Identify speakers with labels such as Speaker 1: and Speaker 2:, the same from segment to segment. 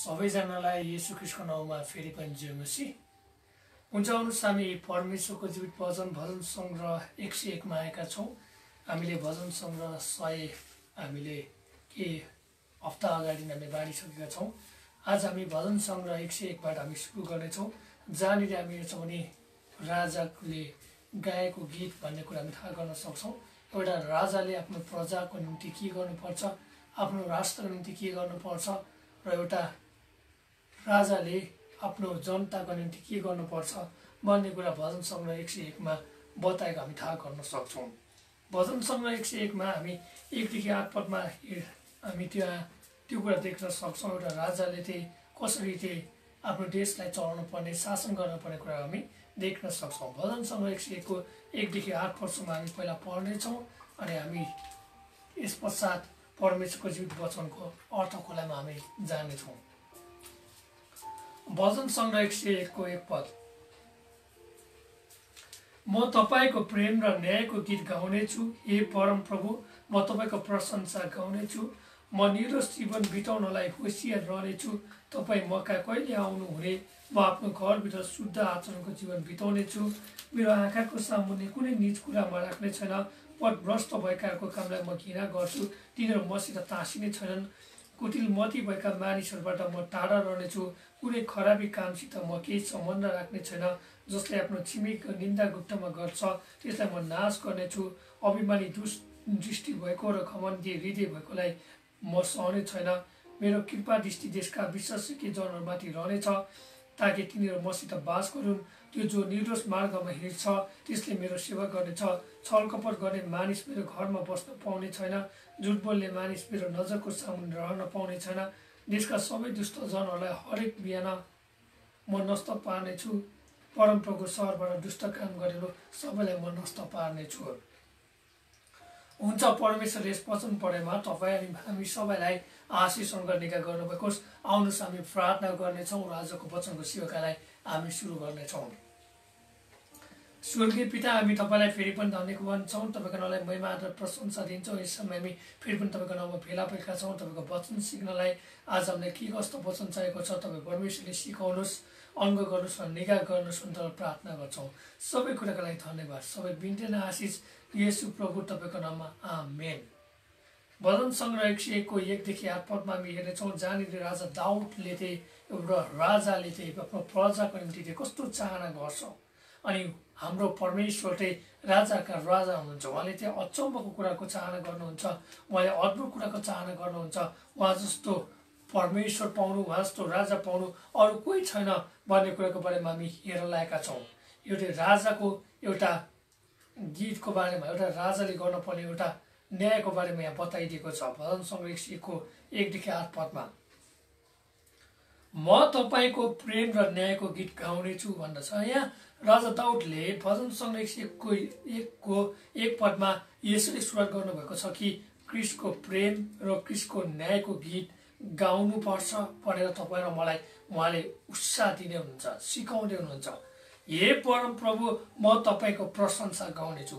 Speaker 1: सबैजनालाई येशू ख्रीष्टको नाउँमा फेरि पनि जय मसीह। हुन्छ, आउनुहोस् हामी परमेश्वरको जीवित भजन सङ्ग्रह 101 मा आएका छौँ। हामीले भजन सङ्ग्रह 100 हामीले के हप्ता अगाडि हामीले बाँडिसकेका छौँ। आज हामी भजन सङ्ग्रह 101 बाट हामी सुरु गर्नेछौँ, जहाँनिर हामी हेर्छौँ भने राजाले गाएको गीत भन्ने कुरा हामी थाहा गर्न सक्छौँ। एउटा राजाले आफ्नो प्रजाको निम्ति के गर्नुपर्छ, आफ्नो राष्ट्रको निम्ति के गर्नुपर्छ र एउटा राजाले आफ्नो जनताको निम्ति के गर्नुपर्छ भन्ने कुरा भजन सङ्ग्रह 101 मा बताएको हामी थाहा गर्न सक्छौँ। भजन सङ्ग्रह 101 मा हामी 1 देखि 8 पदमा हामी त्यो कुरा देख्न सक्छौँ। एउटा राजाले चाहिँ कसरी चाहिँ आफ्नो देशलाई चलाउनु पर्ने, शासन गर्नुपर्ने कुरा हामी देख्न सक्छौँ। भजन सङ्ग्रह 101 को 1 देखि 8 पदसम्म हामी पहिला पढ्नेछौँ अनि हामी यस पश्चात परमेश्वरको जीवित वचनको अर्थ खोलामा हामी जानेछौँ। भजन सङ्ग्रह 101 को 1 पद। म तपाईको प्रेम र न्यायको गीत गाउनेछु, हे परम प्रभु, म तपाईको प्रशंसा गाउनेछु। म निर्दोष जीवन बिताउनलाई होसियार रहनेछु। तपाईँ मका कहिले आउनुहुने, म आफ्नो घरभित्र शुद्ध आचरणको जीवन बिताउनेछु। मेरो आँखाको सामुन्ने कुनै निज कुरामा राख्ने छैन। पथभ्रष्ट भएकाहरूको कामलाई म घृणा गर्छु, तिनीहरू मसित टाँसिने छैनन्। कुटिल मती भएका मानिसहरूबाट म टाढा रहनेछु। कुनै खराबी कामसित म केही सम्बन्ध राख्ने छैन। जसले आफ्नो छिमेकीको निन्दा गुप्तमा गर्छ, त्यसलाई म नाश गर्नेछु। अभिमानी दृष्टि भएको र घमण्डी हृदय भएकोलाई म सहने छैन। मेरो कृपा दृष्टि देशका विश्वासयोग्य जनहरूमाथि रहनेछ, ताकि तिनीहरू मसित बास गरून्। त्यो जो निर्दोष मार्गमा हिँड्छ त्यसले मेरो सेवा गर्नेछ। छलकपट गर्ने मानिस मेरो घरमा बस्न पाउने छैन। झुट बोल्ने मानिस मेरो नजरको सामुन्ने रहन पाउने छैन। देशका सबै दुष्ट जनहरूलाई हरेक बिहान म नष्ट पार्नेछु। परमप्रभुको सहरबाट दुष्ट काम गरेर सबैलाई म नष्ट पार्नेछु। हुन्छ, परमेश्वरले यस वचन पढेमा तपाईँ अनि हामी सबैलाई आशिष गर्नेका गर्नुभएकोस्। आउनुहोस् हामी प्रार्थना गर्नेछौँ र आजको वचनको सेवाकालाई हामी सुरु गर्नेछौँ। स्वर्गीय पिता, हामी तपाईँलाई फेरि पनि धन्यवाद भन्छौँ। तपाईँको नामलाई महिमा आदर प्रशंसा दिन्छौँ। यस समय हामी फेरि पनि तपाईँको नाममा भेला भएका छौँ। तपाईँको वचन सिक्नलाई आज हामीलाई के कस्तो वचन चाहिएको छ तपाईँ परमेश्वरले सिकाउनुहोस्, अङ्ग गर्नुहोस् र निगाह गर्नुहोस् भनेर प्रार्थना गर्छौँ। सबै कुराको लागि धन्यवाद। सबै बिन्ती र आशिष येशू प्रभु तपाईँको नाममा, आमेन। भजन सङ्ग्रह 101 को 1 देखि 8 पदमा हामी हेर्नेछौँ, जहाँनिर राजा दाउदले चाहिँ एउटा राजाले चाहिँ आफ्नो प्रजाको निम्ति चाहिँ कस्तो चाहना गर्छ। अनि हाम्रो परमेश्वर चाहिँ राजाका राजा हुनुहुन्छ। उहाँले चाहिँ अचम्मको कुराको चाहना गर्नुहुन्छ, उहाँले अद्भुत कुराको चाहना गर्नुहुन्छ। उहाँ जस्तो परमेश्वर पाउनु, उहाँ जस्तो राजा पाउनु अरू कोही छैन भन्ने कुराको बारेमा हामी हेरेर लागेका छौँ। एउटा राजाको एउटा गीतको बारेमा, एउटा राजाले गर्नुपर्ने एउटा न्यायको बारेमा यहाँ बताइदिएको छ। भजन सङ्ग्रह 101 को 1 देखि 8 पदमा म तपाईँको प्रेम र न्यायको गीत गाउनेछु भन्दछ। यहाँ राजा दाउदले भजन सङ्ग्रह 101 को 1 पदमा यसरी सुरुवात गर्नुभएको छ कि क्रिस्टको प्रेम र क्रिस्टको न्यायको गीत गाउनुपर्छ भनेर तपाईँ र मलाई उहाँले उत्साह दिने हुनुहुन्छ, सिकाउँदै हुनुहुन्छ। हे परम प्रभु, म तपाईँको प्रशंसा गाउनेछु।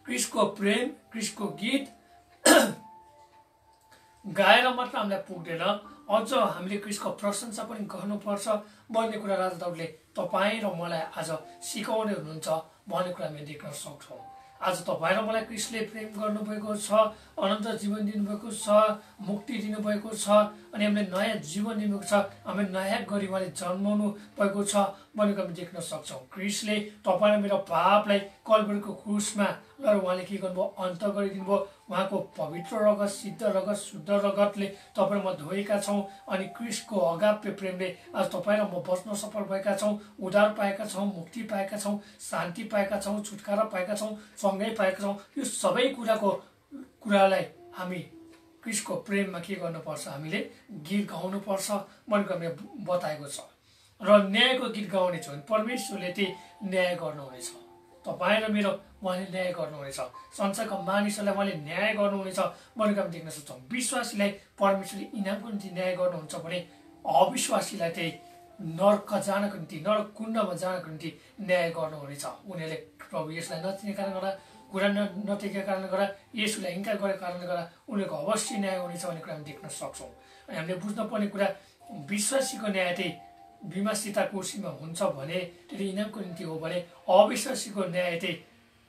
Speaker 1: क्रिस्टको प्रेम, क्रिस्टको गीत गाएर मात्र हामीलाई पुग्दैन, अझ हामीले क्रिस्टको प्रशंसा पनि गर्नुपर्छ भन्ने कुरा राजा दाउदले तपाईँ र मलाई आज सिकाउँदै हुनुहुन्छ भन्ने कुरा हामी देख्न सक्छौँ। आज तपाईँ र मलाई क्रिस्टले प्रेम गर्नुभएको छ, अनन्त जीवन दिनुभएको छ, मुक्ति दिनुभएको छ अनि हामीले नयाँ जीवन दिनुभएको छ। हामी नयाँ गरी उहाँले जन्माउनु भएको छ भनेको हामी देख्न सक्छौँ। क्रिस्टले तपाईँ र मेरो पापलाई कल्भरीको क्रुसमा र उहाँले के गर्नुभयो, अन्त गरिदिनु भयो। उहाँको पवित्र रगत, सिद्ध रगत, शुद्ध रगतले तपाईँ र म धोएका छौँ अनि क्रिस्टको अगाप्य प्रेमले आज तपाईँ र म बच्न सफल भएका छौँ, उद्धार पाएका छौँ, मुक्ति पाएका छौँ, शान्ति पाएका छौँ, छुटकारा पाएका छौँ, सँगै पाएका छौँ। यो सबै कुरालाई हामी क्रिस्टको प्रेममा के गर्नुपर्छ, हामीले गीत गाउनुपर्छ भनेको हामीले बताएको छ। र न्यायको गीत गाउने छ भने परमेश्वरले चाहिँ न्याय गर्नुहुनेछ। तपाईँ र मेरो उहाँले न्याय गर्नुहुनेछ। संसारका मानिसहरूलाई उहाँले न्याय गर्नुहुनेछ भनेको हामी देख्न सक्छौँ। विश्वासीलाई परमेश्वरले इनामको निम्ति न्याय गर्नुहुन्छ भने अविश्वासीलाई चाहिँ नरक जानको निम्ति, नरक कुण्डमा जानको निम्ति न्याय गर्नुहुनेछ। उनीहरूले प्रभु यसलाई नचिनेको कारणले गर्दा, कुरा नटेकेको कारणले गर्दा, यसलाई इन्कार गरेको कारणले गर्दा उनीहरूको अवश्य न्याय हुनेछ भन्ने कुरा हामी देख्न सक्छौँ। अनि हामीले बुझ्नुपर्ने कुरा विश्वासीको न्याय चाहिँ विमर्शिता कुर्सीमा हुन्छ भने त्यो इनामको निम्ति हो भने अविश्वासीको न्याय चाहिँ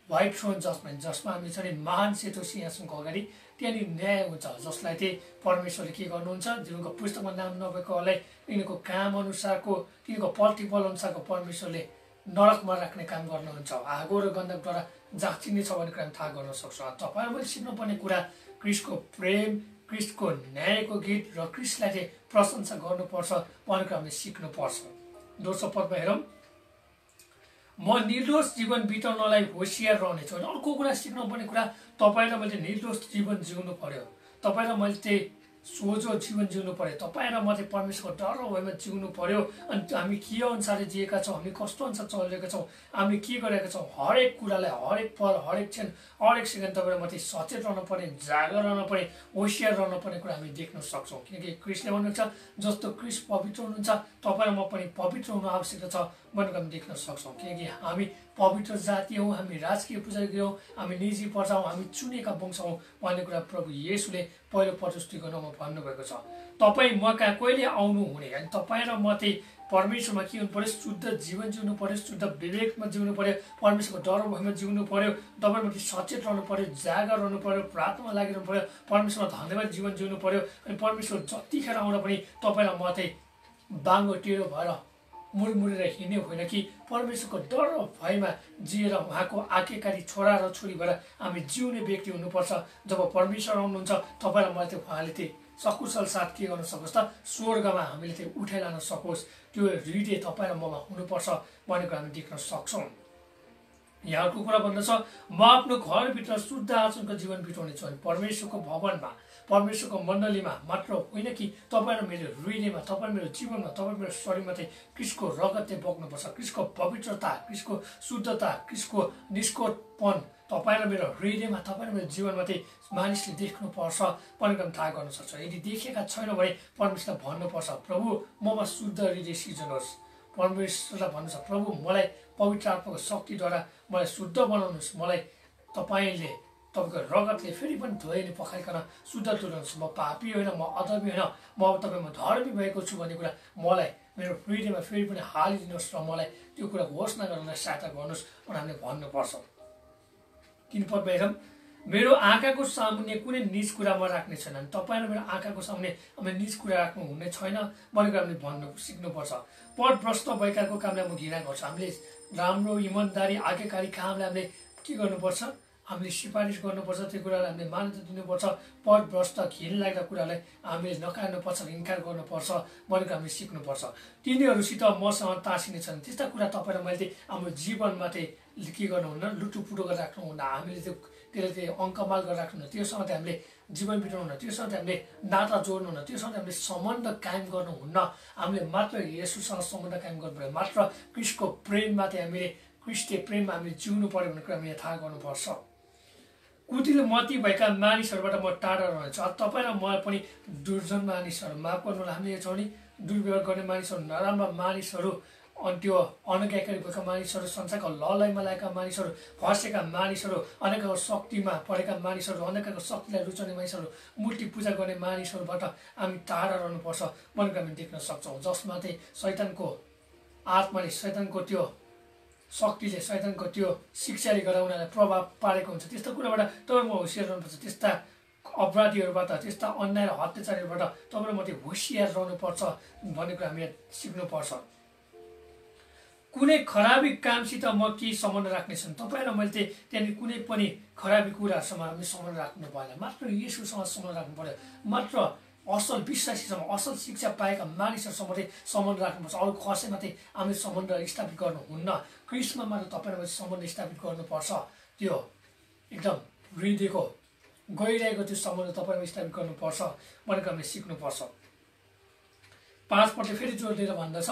Speaker 1: व्हाइट थ्रोन जजमेन्ट जसमा हामी चाहिँ महान सेतो सिंहासनको अगाडि त्यहाँनिर न्याय हुन्छ जसलाई चाहिँ परमेश्वरले के गर्नुहुन्छ जिउको पुस्तकमा नाम नभएकोलाई तिनीहरूको काम अनुसारको तिनीहरूको प्रतिफल अनुसारको परमेश्वरले नरकमा राख्ने काम गर्नुहुन्छ आगो र गन्धकद्वारा जाँचिने छ भन्ने कुरा थाहा गर्न सक्छ तपाईँहरू मैले सिक्नुपर्ने कुरा क्रिस्टको प्रेम क्रिस्टको न्यायको गीत र क्रिस्टलाई चाहिँ प्रशंसा गर्नुपर्छ भन्ने कुरा हामीले सिक्नुपर्छ दोस्रो पदमा हेरौँ म निर्दोष जीवन बिताउनलाई होसियार रहनेछु अनि अर्को कुरा सिक्नुपर्ने कुरा तपाईँ र मैले निर्दोष जीवन जिउनु पर्यो तपाईँ र मैले चाहिँ सोझो जीवन जिउनु पर्यो तपाईँ र म चाहिँ परमेश्वरको डर र भयमा जिउनु पर्यो अनि हामी के अनुसारले जिएका छौँ हामी कस्तो अनुसार चलिरहेका छौँ हामी के गरेका छौँ हरेक कुरालाई हरेक पल हरेक क्षण हरेक सेकेन्ड तपाईँ र म चाहिँ सचेत रहनु पर्ने जागर रहनु पर्ने होसियार रहनु पर्ने कुरा हामी देख्न सक्छौँ किनकि क्रिस्टले भन्नुहुन्छ जस्तो क्रिस्ट पवित्र हुनुहुन्छ तपाईँ र म पनि पवित्र हुनु आवश्यक छ भनेर हामी देख्न सक्छौँ किनकि हामी पवित्र जाति हौँ हामी राजकीय पुजारी हौँ हामी निजी प्रजा हौँ हामी चुनेका वंश हौँ भन्ने कुरा प्रभु येशूले पहिलो पटुष्टि गर्नमा भन्नुभएको छ तपाईँ म कहाँ कहिले आउनु हुने अनि तपाईँ र म चाहिँ परमेश्वरमा के हुनु पर्यो शुद्ध जीवन जिउनु पर्यो शुद्ध विवेकमा जिउनु पर्यो परमेश्वरको डर भयमा जिउनु पर्यो तपाईँमाथि सचेत रहनु पर्यो जागर रहनु पर्यो प्रार्थनामा लागिरहनु पर्यो परमेश्वरमा धन्यवाद जीवन जिउनु पर्यो अनि परमेश्वर जतिखेर आउँदा पनि तपाईँलाई म चाहिँ बाङ्गो टेढो भएर मुडमुडेर हिँड्ने होइन कि परमेश्वरको डर र भयमा जिएर उहाँको आज्ञाकारी छोरा र छोरी भएर हामी जिउने व्यक्ति हुनुपर्छ जब परमेश्वर आउनुहुन्छ तपाईँलाई मलाई चाहिँ उहाँले चाहिँ सकुशल साथ के गर्न सकोस् त स्वर्गमा हामीले चाहिँ उठाइलान सकोस् त्यो हृदय तपाईँ र ममा हुनुपर्छ भनेको हामी देख्न सक्छौँ यहाँको कुरा भन्दछ म आफ्नो घरभित्र शुद्ध आचरणको जीवन बिताउनेछु अनि परमेश्वरको भवनमा परमेश्वरको मण्डलीमा मात्र होइन कि तपाईँ र मेरो हृदयमा तपाईँ मेरो जीवनमा तपाईँ मेरो शरीरमा चाहिँ क्रिस्टको रगत चाहिँ बग्नुपर्छ क्रिस्टको पवित्रता क्रिस्टको शुद्धता क्रिस्टको निष्कोटपन तपाईँ र मेरो हृदयमा तपाईँ र मेरो जीवनमा चाहिँ मानिसले देख्नुपर्छ भन्ने काम थाहा गर्न सक्छ यदि देखेका छैन भने परमेश्वरलाई भन्नुपर्छ प्रभु ममा शुद्ध हृदय सिर्जनुहोस् परमेश्वरलाई भन्नुहोस् प्रभु मलाई पवित्र आत्माको शक्तिद्वारा मलाई शुद्ध बनाउनुहोस् मलाई तपाईँले तपाईँको रगतले फेरि पनि धोइले पखाइकन शुद्ध तुल्याउनुहोस् म पापी होइन म अधर्मी होइन म अब तपाईँमा धर्मी भएको छु भन्ने कुरा मलाई मेरो हृदयमा फेरि पनि हालिदिनुहोस् र मलाई त्यो कुरा घोषणा गर्नलाई सहायता गर्नुहोस् भनेर हामीले भन्नुपर्छ किन पद हेरौँ मेरो आँखाको सामुन्ने कुनै निज कुरामा राख्ने छैन अनि तपाईँ र मेरो आँखाको सामुन्ने हामीले निज कुरा राख्नु हुने छैन भनेको हामीले भन्नु सिक्नुपर्छ पद भ्रष्ट भएकाको कामलाई म घृणा गर्छु हामीले राम्रो इमान्दारी आज्ञाकारी कामलाई हामीले के गर्नुपर्छ हामीले सिफारिस गर्नुपर्छ त्यो कुरालाई हामीले मान्यता दिनुपर्छ पद भ्रष्ट घिन लाग्दा कुरालाई हामीले नकार्नुपर्छ इन्कार गर्नुपर्छ भनेको हामीले सिक्नुपर्छ तिनीहरूसित मसँग टाँसिने छन् त्यस्ता कुरा तपाईँ र मैले हाम्रो जीवनमा चाहिँ के गर्नुहुन्न लुटुपुटो गरेर राख्नुहुन्न हामीले त्यो त्यसले चाहिँ अङ्कमाल गरेर राख्नुहुन्न त्योसँग चाहिँ हामीले जीवन बिताउनुहुन्न त्योसँग चाहिँ हामीले नाता जोड्नुहुन्न त्योसँग हामीले सम्बन्ध कायम गर्नुहुन्न हामीले मात्र येशूसँग सम्बन्ध कायम गर्नु पर्यो मात्र क्रिस्टको प्रेममा चाहिँ हामीले क्रिस्टीय प्रेममा हामीले जिउनु पर्यो भन्ने कुरा हामीले थाहा गर्नुपर्छ कुटिल मती भएका मानिसहरूबाट म टाढा रहनेछु तपाईँ र म पनि दुर्जन मानिसहरू माफ गर्नुलाई हामीले छौँ नि दुर्व्यवहार गर्ने मानिसहरू नराम्रा मानिसहरू अनि त्यो अनज्ञाकारी भएका मानिसहरू संसारको ललैमा लागेका मानिसहरू फसेका मानिसहरू अनेकको शक्तिमा पढेका मानिसहरू अनेकको शक्तिलाई रुचाउने मानिसहरू मूर्ति पूजा गर्ने मानिसहरूबाट हामी टाढा रहनुपर्छ भनेर हामी देख्न सक्छौँ जसमा चाहिँ शैतानको आत्माले शैतानको त्यो शक्तिले शैतानको त्यो शिक्षाले गर्दा उनीहरूलाई प्रभाव पारेको हुन्छ त्यस्तो कुराबाट तपाईँ म होसियार रहनुपर्छ त्यस्ता अपराधीहरूबाट त्यस्ता अन्याय र अत्याचारीहरूबाट तपाईँ म चाहिँ होसियार रहनुपर्छ भन्ने कुरा हामीले सिक्नुपर्छ कुनै खराबी कामसित म के सम्बन्ध राख्ने छन् तपाईँ र मैले चाहिँ त्यहाँनिर कुनै पनि खराबी कुराहरूसँग हामी सम्बन्ध राख्नु भएन मात्र येशूसँग सम्बन्ध राख्नु पर्यो मात्र असल विश्वासीसँग असल शिक्षा पाएका मानिसहरूसँग चाहिँ सम्बन्ध राख्नुपर्छ अरू कसैमा चाहिँ हामी सम्बन्ध स्थापित गर्नुहुन्न क्रिस्टमा मात्र तपाईँ र मैले सम्बन्ध स्थापित गर्नुपर्छ त्यो एकदम हृदयको गइरहेको त्यो सम्बन्ध तपाईँले स्थापित गर्नुपर्छ भनेको हामीले सिक्नुपर्छ 5 पल्ट फेरि जोड दिएर भन्दछ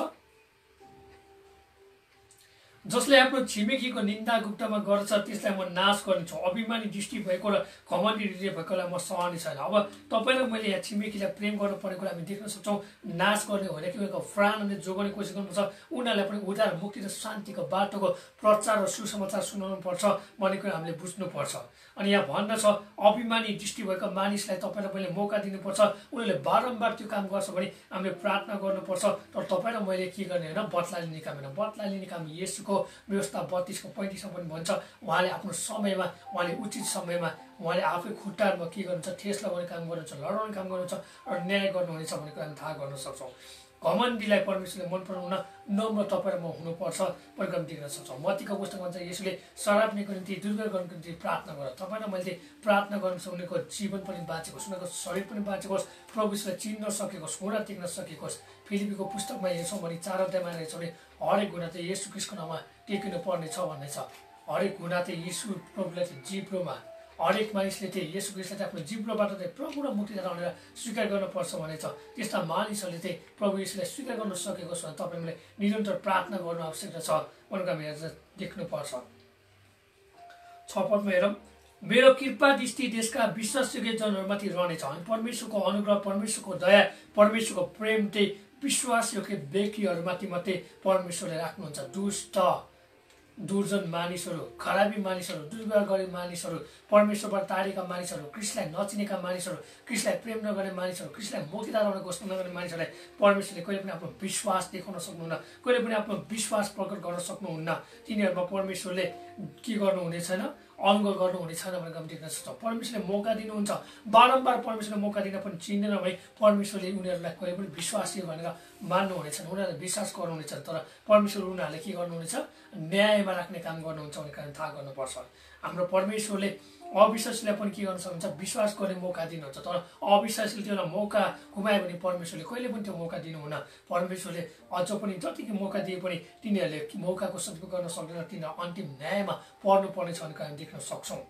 Speaker 1: जसले आफ्नो छिमेकीको निन्दा गुप्तमा गर्छ त्यसलाई म नाश गर्नेछु। अभिमानी दृष्टि भएको र घमण्डी हृदय भएकोलाई म सहने छैन। अब तपाईँ र मैले यहाँ छिमेकीलाई प्रेम गर्नुपर्ने कुरा हामी देख्न सक्छौँ। नाश गर्ने होइन कि उनीहरूको प्राणले जोगाउने कोसिस गर्नुपर्छ। उनीहरूलाई पनि उद्धार मुक्ति र शान्तिको बाटोको प्रचार र सुसमाचार सुनाउनु पर्छ भन्ने कुरा हामीले बुझ्नुपर्छ। अनि यहाँ भन्दछ अभिमानी दृष्टि भएको मानिसलाई तपाईँ र मैले मौका दिनुपर्छ। उनीहरूले बारम्बार त्यो काम गर्छ भने हामीले प्रार्थना गर्नुपर्छ। तर तपाईँ र मैले के गर्ने होइन, बदला लिने काम होइन। बदला लिने काम येशूको व्यवस्था 32:35 पनि भन्छ। उहाँले आफ्नो समयमा, उहाँले उचित समयमा उहाँले आफै खुट्टाहरूमा के गर्नुहुन्छ, ठेस लगाउने काम गर्नुहुन्छ, लडाउने काम गर्नुहुन्छ र न्याय गर्नुहुनेछ भन्ने कुरा हामी थाहा गर्न सक्छौँ। घमण्डीलाई परमेश्वरले मन पराउन नम्र तपाईँ र म हुनुपर्छ भन्ने कुरा देख्न सक्छौँ। मत्तीको पुस्तक भन्छ यसले शराब पिउनको निम्ति, दुर्व्यवहार गर्नुको निम्ति प्रार्थना गर। तपाईँ र मैले प्रार्थना गर्नु उनीहरूको जीवन पनि बाँचेको होस्, उनीहरूको शरीर पनि बाँचेको होस्, प्रभुले चिन्न सकेको होस्, घुँडा टेक्न सकेको होस्। फिलिपीको पुस्तकमा हेर्छौँ भने 4 अध्यायमा हेर्छौँ भने हरेक घुँडा चाहिँ येशू ख्रीष्टको नाममा टेकिनु पर्ने छ भन्ने छ। हरेक घुँडा चाहिँ येशू प्रभुलाई चाहिँ जिब्रोमा, हरेक मानिसले चाहिँ येशू ख्रीष्टलाई चाहिँ आफ्नो जिब्रोबाट चाहिँ प्रभु र मुक्तिदाता भनेर स्वीकार गर्नुपर्छ भन्ने छ। त्यस्ता मानिसहरूले चाहिँ प्रभु येशूलाई स्वीकार गर्न सकेको छ भने तपाईँले निरन्तर प्रार्थना गर्नु आवश्यकता छ भनेर हामीले देख्नुपर्छ। 6 पदमा हेरौँ, मेरो कृपा दृष्टि देशका विश्वासयोग्य जनहरूमाथि रहनेछ। अनि परमेश्वरको अनुग्रह, परमेश्वरको दया, परमेश्वरको प्रेम चाहिँ विश्वासयोग्य व्यक्तिहरूमाथि मात्रै परमेश्वरले राख्नुहुन्छ। दुष्ट दुर्जन मानिसहरू, खराबी मानिसहरू, दुर्व्यवहार गर्ने मानिसहरू, परमेश्वरबाट टाढेका मानिसहरू, ख्रीष्टलाई नचिनेका मानिसहरू, ख्रीष्टलाई प्रेम नगर्ने मानिसहरू, ख्रीष्टलाई मुक्तिदाता भनेर घोषणा नगर्ने मानिसहरूलाई परमेश्वरले कहिले पनि आफ्नो विश्वास देखाउन सक्नुहुन्न, कहिले पनि आफ्नो विश्वास प्रकट गर्न सक्नुहुन्न। तिनीहरूमा परमेश्वरले के गर्नुहुने छैन, अङ्ग गर्नुहुने छैन भनेर हामी देख्न सक्छौँ। परमेश्वरले मौका दिनुहुन्छ, बारम्बार परमेश्वरले मौका दिन पनि चिन्दैन भने परमेश्वरले उनीहरूलाई कहिले पनि विश्वासी भनेर मान्नुहुनेछ, उनीहरूले विश्वास गर्नुहुनेछ। तर परमेश्वर उनीहरूले के गर्नुहुनेछ, न्यायमा राख्ने काम गर्नुहुन्छ भन्ने कारण थाहा गर्नुपर्छ। हाम्रो परमेश्वरले अविश्वासीलाई पनि के गर्न सक्नुहुन्छ, विश्वास गर्ने मौका दिनुहुन्छ। तर अविश्वासीले त्यो मौका गुमायो भने परमेश्वरले कहिले पनि त्यो मौका दिनुहुन्न। परमेश्वरले अझ पनि जतिको मौका दिए पनि तिनीहरूले मौकाको सदुपयोग गर्न सक्दैन, तिनीहरू अन्तिम न्यायमा पर्नुपर्नेछ भन्ने हामी देख्न सक्छौँ।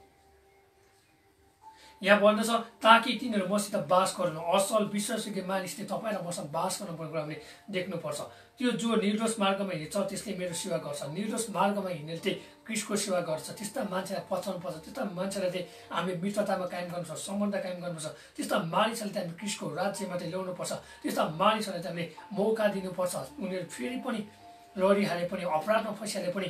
Speaker 1: यहाँ भन्दछ ताकि तिनीहरू मसित बास गरून्। असल विश्वासयोग्य मानिसले तपाईँ र मसँग बास गर्नुपर्ने कुरा हामीले देख्नुपर्छ। त्यो जो निर्दोष मार्गमा हिँड्छ त्यसले मेरो सेवा गर्छ। निर्दोष मार्गमा हिँड्नेले चाहिँ क्रिस्टको सेवा गर्छ। त्यस्ता मान्छेलाई पचाउनु पर्छ, त्यस्ता मान्छेलाई चाहिँ हामीले मित्रतामा कायम गर्नुपर्छ, सम्बन्ध कायम गर्नुपर्छ। त्यस्ता मानिसहरूले चाहिँ हामी क्रिस्टको राज्यमा चाहिँ ल्याउनुपर्छ। त्यस्ता मानिसहरूलाई चाहिँ हामीले मौका दिनुपर्छ। उनीहरू फेरि पनि लडिहाले पनि, अपराधमा फसिहाले पनि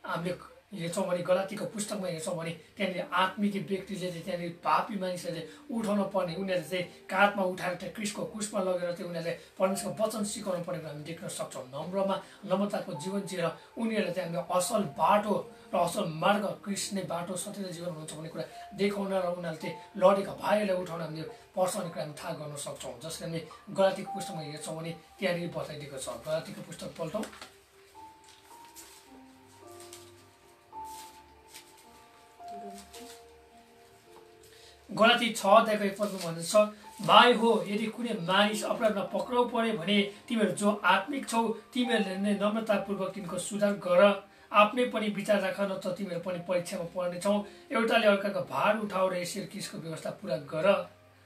Speaker 1: हामीले हेर्छौँ भने गलातीको पुस्तकमा हेर्छौँ भने त्यहाँनिर आत्मिक व्यक्तिले चाहिँ त्यहाँनिर पापी मानिसहरूले उठाउन पर्ने, उनीहरूले चाहिँ काँधमा उठाएर चाहिँ क्रिस्टको क्रुसमा लगेर चाहिँ उनीहरूले परमेश्वरको वचन सिकाउनु पर्ने हामी देख्न सक्छौँ। नम्रमा नम्रताको जीवन जिएर उनीहरूले चाहिँ हामीले असल बाटो र असल मार्ग, क्रिस्ट नै बाटो, सत्य जीवन हुन्छ भन्ने कुरा देखाउन र उनीहरूले चाहिँ लडेका भाइहरूलाई उठाउन हामीले पर्छ भन्ने कुरा हामी थाहा गर्न सक्छौँ। जसले हामी गलातीको पुस्तकमा हेर्छौँ भने त्यहाँनिर बताइदिएको छ। गलातीको पुस्तक पल्टौँ, गलाती 6 अध्यायको 1 पदमा भन्दछ, भाइ हो यदि कुनै मानिस अपराधमा पक्राउ परे भने तिमीहरू जो आत्मिक छौ तिमीहरूले नै नम्रतापूर्वक तिनको सुधार गर। आफ्नै पनि विचार राख, न त तिमीहरू पनि परीक्षामा पर्नेछौ। एउटाले अर्काको भार उठाऊ र यसरी क्रिस्टको व्यवस्था पुरा गर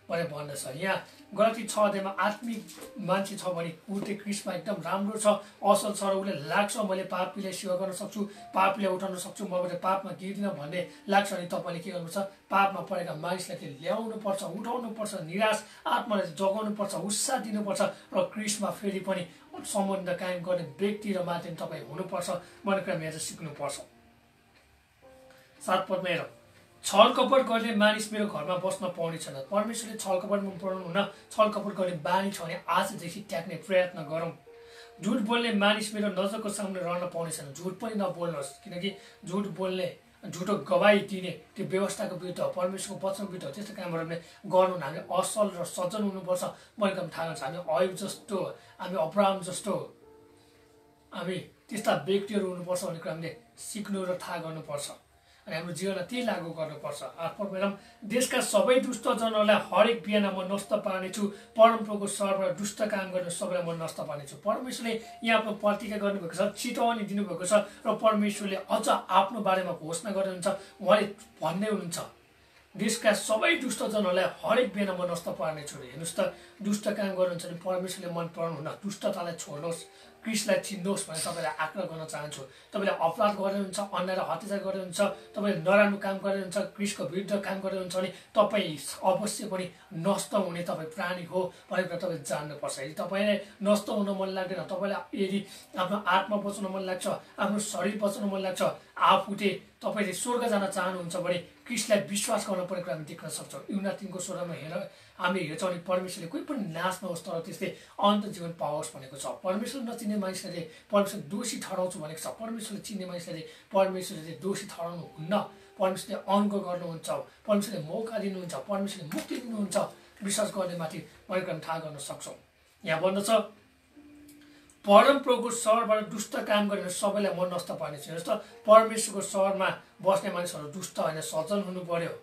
Speaker 1: भनेर भन्दछ। यहाँ गलाती 6 अध्यायमा आत्मिक मान्छे छ भने ऊ चाहिँ क्रिस्टमा एकदम राम्रो छ, असल छ र उसले लाग्छ मैले पापीलाई सेवा गर्न सक्छु, पापीलाई उठाउन सक्छु, मबाट पापमा गिर्दिनँ भन्ने लाग्छ भने तपाईँले के गर्नुपर्छ, पापमा परेका मानिसलाई चाहिँ ल्याउनु पर्छ, उठाउनु पर्छ, निराश आत्मालाई जगाउनु पर्छ, उत्साह दिनुपर्छ र क्रिस्टमा फेरि पनि सम्बन्ध कायम गर्ने व्यक्ति र माध्यम तपाईँ हुनुपर्छ भन्ने कुरा मेरो सिक्नुपर्छ। 7 पदमा हेरौँ, छल कपट गर्ने मानिस मेरो घरमा बस्न पाउने छैन। परमेश्वरले छल कपट मन पराउनुहुन्न। छल कपट गर्ने बानी छ भने आजदेखि त्याग्ने प्रयत्न गरौँ। झुट बोल्ने मानिस मेरो नजरको सामने रहन पाउने छैन। झुट पनि नबोल्नुहोस्, किनकि झुट बोल्ने, झुटो गवाई दिने त्यो व्यवस्थाको विरुद्ध, परमेश्वरको वचनको विरुद्ध त्यस्तो कामहरू हामीले गर्नु। हामी असल र सज्जन हुनुपर्छ भनेको हामी थाहा हुन्छ। हामी अयुब जस्तो, हामी अब्राहम जस्तो हामी त्यस्ता व्यक्तिहरू हुनुपर्छ भन्ने कुरा हामीले सिक्नु र थाहा गर्नुपर्छ अनि हाम्रो जीवनमा त्यही लागू गर्नुपर्छ। 8 पदमा देशका सबै दुष्ट जनहरूलाई हरेक बिहान म नष्ट पार्नेछु, परमप्रभुको सहरबाट दुष्ट काम गर्ने सबैलाई म नष्ट पार्नेछु। परमेश्वरले यहाँ आफ्नो प्रतिज्ञा गर्नुभएको छ, चेतावनी दिनुभएको छ र परमेश्वरले अझ आफ्नो बारेमा घोषणा गर्नुहुन्छ। उहाँले भन्दै हुनुहुन्छ देशका सबै दुष्टजनहरूलाई हरेक बेला म नष्ट पार्नेछु। हेर्नुहोस् त, दुष्ट काम गर्नुहुन्छ भने परमेश्वरले मन पराउनुहुन्न। दुष्टतालाई छोड्नुहोस्, क्रिस्टलाई चिन्नुहोस् भनेर तपाईँलाई आग्रह गर्न चाहन्छु। तपाईँले अपराध गर्नुहुन्छ, अन्याय र हत्याचार गर्नुहुन्छ, तपाईँले नराम्रो काम गर्नुहुन्छ, क्रिस्टको विरुद्ध काम गर्नुहुन्छ भने तपाईँ अवश्य पनि नष्ट हुने तपाईँ प्राणी हो भनेर तपाईँ जान्नुपर्छ। यदि तपाईँलाई नष्ट हुन मन लाग्दैन, तपाईँलाई यदि आफ्नो आत्मा बचाउन मन लाग्छ, आफ्नो शरीर बचाउन मन लाग्छ, आफूले तपाईँले स्वर्ग जान चाहनुहुन्छ भने क्रिस्टलाई विश्वास गर्न पर्ने कुरा हामी देख्न सक्छौँ। युहन्ना 3:16 हामी हेर्छौँ भने परमेश्वरले कोही पनि नाश नहोस् तर त्यस्तै अन्त जीवन पाओस् भनेको छ। परमेश्वर नचिन्ने मानिसहरूले परमेश्वर दोषी ठहराउँछु भनेको छ। परमेश्वरले चिन्ने मानिसहरूले परमेश्वरले दोषी ठहराउनु हुन्न। परमेश्वरले अङ्क गर्नुहुन्छ, परमेश्वरले मौका दिनुहुन्छ, परमेश्वरले मुक्ति दिनुहुन्छ विश्वास गर्नेमाथि भनेर थाहा गर्न सक्छौँ। यहाँ भन्दछ परमप्रभुको सहरबाट दुष्ट काम गरेर सबैलाई म नष्ट पार्नेछु। हेर्नुहोस् त, परमेश्वरको सहरमा बस्ने मानिसहरू दुष्ट होइन, सज्जन हुनु पर्यो,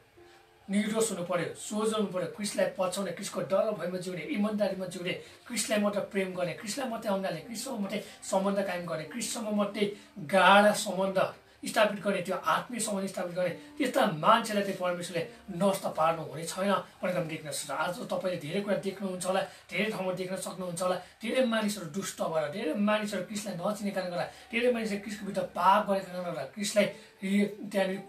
Speaker 1: निर्दोष हुनु पर्यो, सोझो हुनु पर्यो, क्रिस्टलाई पछाउने, क्रिस्टको डर भयमा जिउने, इमान्दारीमा जिउने, क्रिस्टलाई मात्र प्रेम गर्ने, क्रिस्टलाई मात्रै अँगाल्ने, क्रिस्टसँग मात्रै सम्बन्ध कायम गर्ने, क्रिस्टसँग मात्रै गाढा सम्बन्ध स्थापित गर्ने, त्यो आत्मीय सम्बन्ध स्थापित गर्ने त्यस्ता मान्छेलाई चाहिँ परमेश्वरले नष्ट पार्नु हुने छैन भनेर हामी देख्न सक्छौँ। आज तपाईँले धेरै कुरा देख्नुहुन्छ होला, धेरै ठाउँमा देख्न सक्नुहुन्छ होला। धेरै मानिसहरू दुष्ट भएर, धेरै मानिसहरू क्रिस्टलाई नचिने कारणले गर्दा, धेरै मानिसले क्रिस्टको विरुद्ध पाप गरेको कारणले गर्दा, क्रिस्टलाई त्यहाँनिर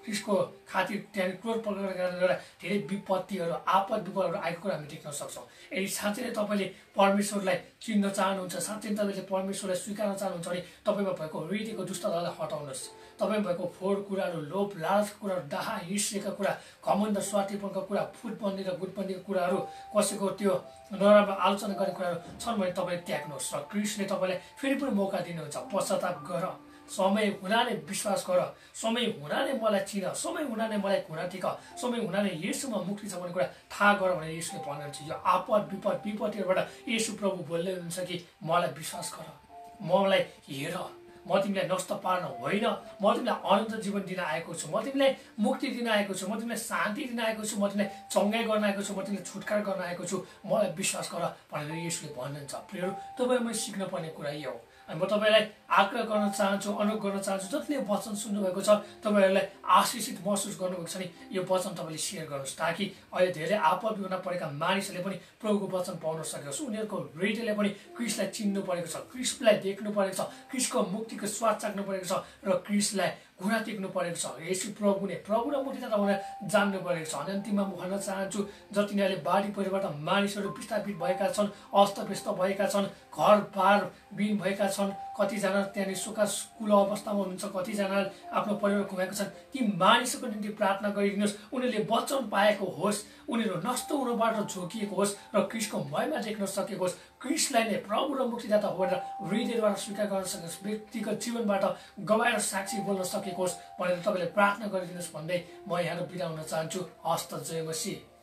Speaker 1: क्रिस्टको खातिर त्यहाँनिर क्रोध प्रकट गरेर गर्दा धेरै विपत्तिहरू, आपद विपदहरू आएको कुरा हामी देख्न सक्छौँ। यदि साँच्चै नै तपाईँले परमेश्वरलाई चिन्न चाहनुहुन्छ, साँच्चै तपाईँले परमेश्वरलाई स्वीकार्न चाहनुहुन्छ भने तपाईँमा भएको हृदयको दुष्टतालाई हटाउनुहोस्। तपाईँमा भएको फोहोर कुराहरू, लोभ लालचका कुराहरू, डाहा हिर्सेका कुरा, घमण्ड स्वार्थीपनका कुरा, फुटबन्दी र गुटबन्दीका कुराहरू, कसैको त्यो नराम्रो आलोचना गर्ने कुराहरू छन् भने तपाईँले त्याग्नुहोस् र क्रिस्टले तपाईँलाई फेरि पनि मौका दिनुहुन्छ। पश्चाताप गर, समय हुनाले विश्वास गर, समय हुनाले मलाई चिन, समय हुनाले मलाई घुँडा टिक, समय हुनाले येशूमा मुक्ति छ भन्ने कुरा थाहा गर भनेर येशूले भन्नुहुन्छ। यो आपद विपत्तिहरूबाट येशू प्रभु बोल्दै हुनुहुन्छ कि मलाई विश्वास गर, मलाई हेर, म तिमीलाई नष्ट पार्न होइन, म तिमीलाई अनन्त जीवन दिन आएको छु, म तिमीलाई मुक्ति दिन आएको छु, म तिमीलाई शान्ति दिन आएको छु, म तिमीलाई चङ्गाइ गर्न आएको छु, म तिमीलाई छुटकारा गर्न आएको छु, मलाई विश्वास गर भनेर येशूले भन्नुहुन्छ। प्रियहरू, तपाईँमा सिक्न पर्ने कुरा यो हो। अनि म तपाईँलाई आग्रह गर्न चाहन्छु, अनुरोध गर्न चाहन्छु, जतिले वचन सुन्नुभएको छ तपाईँहरूलाई आशिषित महसुस गर्नुभएको छ नि यो वचन तपाईँले सेयर गर्नुहोस्, ताकि अहिले धेरै आपद विपदमा परेका मानिसहरूले पनि प्रभुको वचन पाउन सकोस्। उनीहरूको हृदयले पनि क्रिस्टलाई चिन्नु परेको छ, क्रिस्टलाई देख्नु परेको छ, क्रिस्टको मुक्तिको स्वाद चाख्नु परेको छ र क्रिस्टलाई घुँडा टेक्नु परेको छ। यसो प्रभु र मुक्तिदाता भनेर जान्नु परेको छ। अनि अन्तिममा म भन्न चाहन्छु, जति नै अहिले बाढी पहिरोबाट मानिसहरू विस्थापित भएका छन्, अस्तव्यस्त भएका छन्, घरबार विहीन भएका छन्, कतिजना त्यहाँनिर शोकाकुल अवस्थामा हुनुहुन्छ, कतिजना आफ्नो परिवार गुमाएका छन्, ती मानिसहरूको निम्ति प्रार्थना गरिदिनुहोस्। उनीहरूले वचन पाएको होस्, उनीहरू नष्ट हुनबाट जोगिएको होस् र क्रिस्टको महिमा देख्न सकेको होस्, क्रिस्टलाई नै प्रभु र मुक्तिदाता हो भनेर हृदयबाट स्वीकार गर्न सकोस्, व्यक्तिगत जीवनबाट गवाएर साक्षी बोल्न सकेको होस् भनेर तपाईँले प्रार्थना गरिदिनुहोस् भन्दै म यहाँ बिदा हुन चाहन्छु। हस्त जय मसीह।